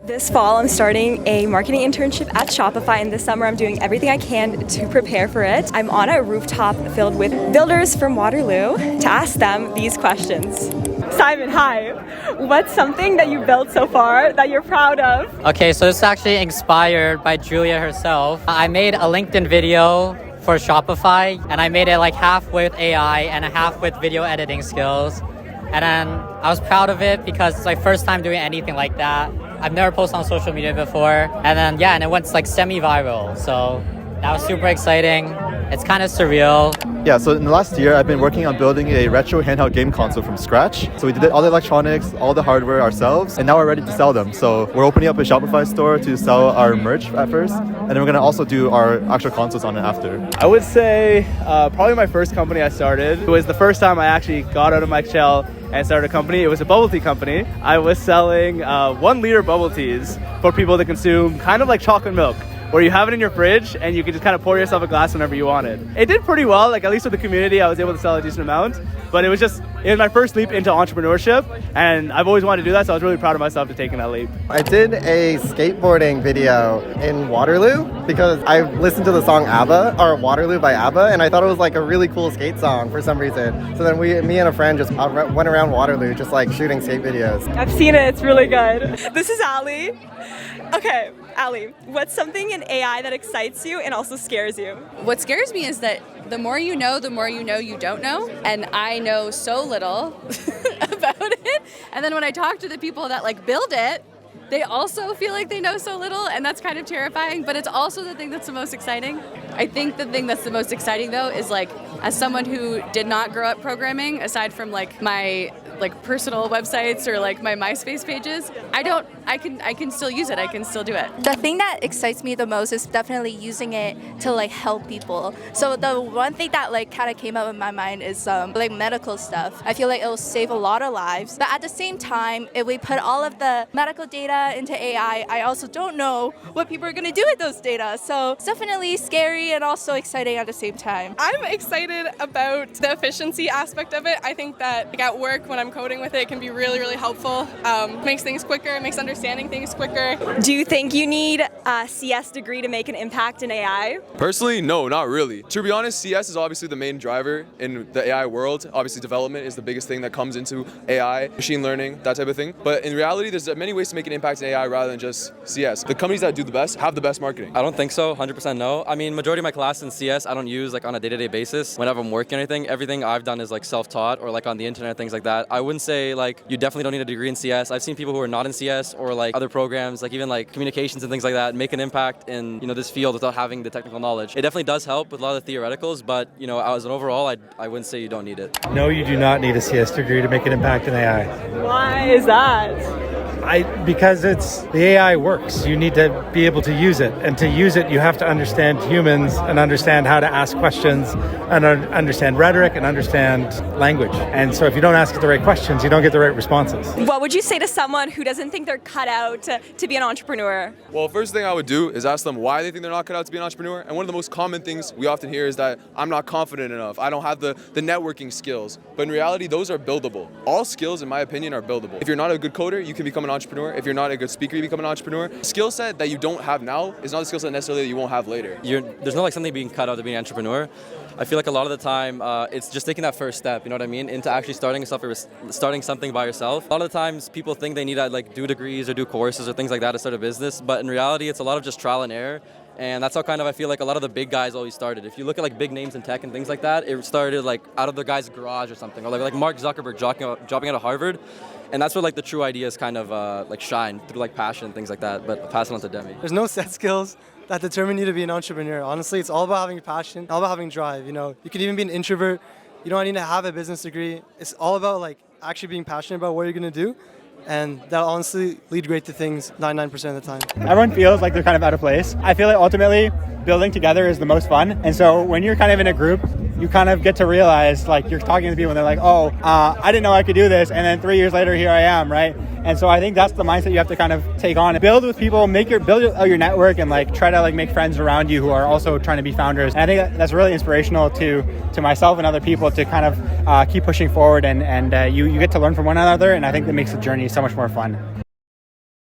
This fall, I'm starting a marketing internship at Shopify, and this summer I'm doing everything I can to prepare for it. I'm on a rooftop filled with builders from Waterloo to ask them these questions. Simon, hi. What's something that you built so far that you're proud of? Okay, so this is actually inspired by Julia herself. I made a LinkedIn video for Shopify, and I made it like half with AI and a half with video editing skills. And then I was proud of it because it's my first time doing anything like that. I've never posted on social media before. And then, and it went like semi-viral. So that was super exciting. It's kind of surreal. Yeah, so in the last year, I've been working on building a retro handheld game console from scratch. So we did all the electronics, all the hardware ourselves, and now we're ready to sell them. So we're opening up a Shopify store to sell our merch at first, and then we're going to also do our actual consoles on it after. I would say probably my first company I started. It was the first time I actually got out of my shell and started a company. It was a bubble tea company. I was selling 1 liter bubble teas for people to consume, kind of like chocolate milk, where you have it in your fridge and you can just kind of pour yourself a glass whenever you wanted. It did pretty well, like at least with the community, I was able to sell a decent amount. But it was my first leap into entrepreneurship, and I've always wanted to do that, so I was really proud of myself for taking that leap. I did a skateboarding video in Waterloo because I listened to the song ABBA, or Waterloo by ABBA, and I thought it was like a really cool skate song for some reason. So then me and a friend just went around Waterloo just like shooting skate videos. I've seen it, it's really good. This is Ali. Okay, Ali, what's something in AI that excites you and also scares you? What scares me is that the more you know you don't know. And I know so little about it. And then when I talk to the people that like build it, they also feel like they know so little, and that's kind of terrifying, but it's also the thing that's the most exciting. I think the thing that's the most exciting though is like, as someone who did not grow up programming, aside from like my personal websites or like my MySpace pages, I can still use it, I can still do it. The thing that excites me the most is definitely using it to like help people. So the one thing that like kind of came up in my mind is like medical stuff. I feel like it will save a lot of lives, but at the same time, if we put all of the medical data into AI, I also don't know what people are going to do with those data. So it's definitely scary and also exciting at the same time. I'm excited about the efficiency aspect of it. I think that like, at work when I'm coding with it can be really, really helpful. Makes things quicker, makes understanding things quicker. Do you think you need a CS degree to make an impact in AI? Personally, no, not really. To be honest, CS is obviously the main driver in the AI world. Obviously, development is the biggest thing that comes into AI, machine learning, that type of thing. But in reality, there's many ways to make an impact in AI rather than just CS. The companies that do the best have the best marketing. I don't think so, 100% no. I mean, majority of my class in CS, I don't use like on a day-to-day basis. Whenever I'm working or anything, everything I've done is like self-taught or like on the internet, things like that. I wouldn't say like you definitely don't need a degree in CS. I've seen people who are not in CS or like other programs, like even like communications and things like that, make an impact in this field without having the technical knowledge. It definitely does help with a lot of the theoreticals, but as an overall, I wouldn't say you don't need it. No, you do not need a CS degree to make an impact in AI. Why is that? Because the AI works. You need to be able to use it. And to use it, you have to understand humans and understand how to ask questions and understand rhetoric and understand language. And so if you don't ask it the right questions, you don't get the right responses. What would you say to someone who doesn't think they're cut out to be an entrepreneur? Well, first thing I would do is ask them why they think they're not cut out to be an entrepreneur. And one of the most common things we often hear is that I'm not confident enough. I don't have the networking skills. But in reality, those are buildable. All skills, in my opinion, are buildable. If you're not a good coder, you can become an entrepreneur. If you're not a good speaker, you become an entrepreneur. Skill set that you don't have now is not a skill set necessarily that you won't have later. There's no like something being cut out to be an entrepreneur. I feel like a lot of the time it's just taking that first step, you know what I mean, into actually starting something by yourself. A lot of the times people think they need to like do degrees or do courses or things like that to start a business, but in reality it's a lot of just trial and error. And that's how kind of I feel like a lot of the big guys always started. If you look at like big names in tech and things like that, it started like out of the guy's garage or something, or like Mark Zuckerberg dropping out of Harvard. And that's where like the true ideas kind of like shine through like passion and things like that. But I'll pass it on to Demi. There's no set skills that determine you to be an entrepreneur. Honestly, it's all about having passion, all about having drive. You can even be an introvert. You don't need to have a business degree. It's all about like actually being passionate about what you're gonna do. And that'll honestly lead great to things 99% of the time. Everyone feels like they're kind of out of place. I feel like ultimately building together is the most fun. And so when you're kind of in a group, you kind of get to realize, like, you're talking to people and they're like, oh, I didn't know I could do this. And then 3 years later, here I am, right? And so I think that's the mindset you have to kind of take on and build with people, build your network, and like try to like make friends around you who are also trying to be founders. And I think that's really inspirational to myself and other people to kind of keep pushing forward, and you get to learn from one another. And I think that makes the journey so much more fun.